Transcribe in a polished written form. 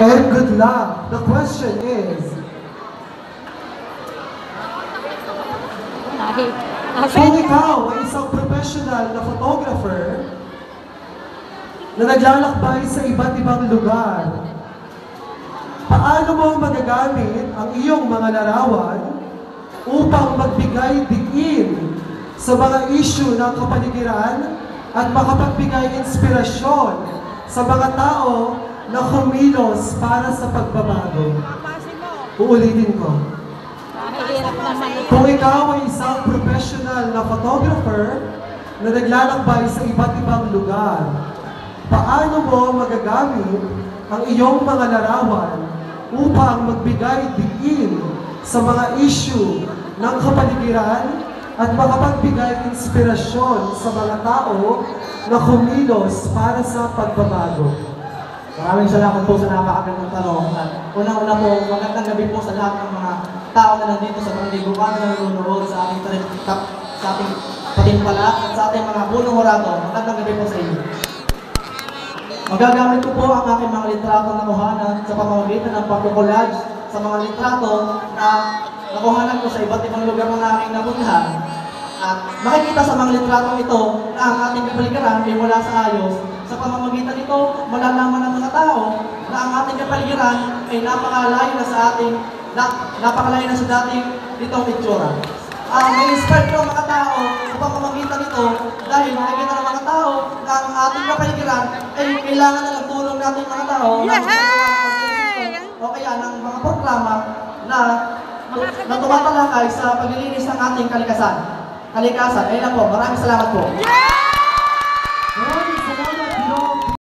And good luck. The question is, kung ikaw ay isang professional na photographer na naglalakbay sa iba't ibang lugar, paano mo magagamit ang iyong mga larawan upang magbigay diin sa mga issue ng kapaligiran at makapagbigay inspirasyon sa mga tao na kumilos para sa pagbabago? Uulitin ko. Kung ikaw ay isang professional na photographer na naglalakbay sa iba't ibang lugar, paano mo magagamit ang iyong mga larawan upang magbigay diin sa mga issue ng kapaligiran at makapagbigay inspirasyon sa mga tao na kumilos para sa pagbabago? Maraming salamat po sa napakagandang tanong. At unang-una po, magandang gabi po sa lahat ng mga tao na nandito sa Pandigo kami na nanonood sa ating patimpala at sa ating mga punong orado. Magandang gabi po sa inyo. Magagamit ko po ang aking mga litrato na nakuhanan sa pamamagitan ng pagkukolage sa mga litrato na nakuhanan ko sa iba't ibang lugar na aking napuntahan. At makikita sa mga litratong ito na ang ating kapaligiran ay wala sa ayos. Sa pamamagitan nito, malalaman ng mga tao na ang ating kapaligiran ay napakalayo na sa ating napakalayo na sa dating ditong itsura. May inspired ko ang mga tao sa pamamagitan nito dahil makikita ng mga tao na ang ating kapaligiran ay kailangan na ng tulong natin mga tao o kaya ng mga programa na tumatalakay sa paglilinis ng ating kalikasan. Ayun lang po. Maraming salamat po.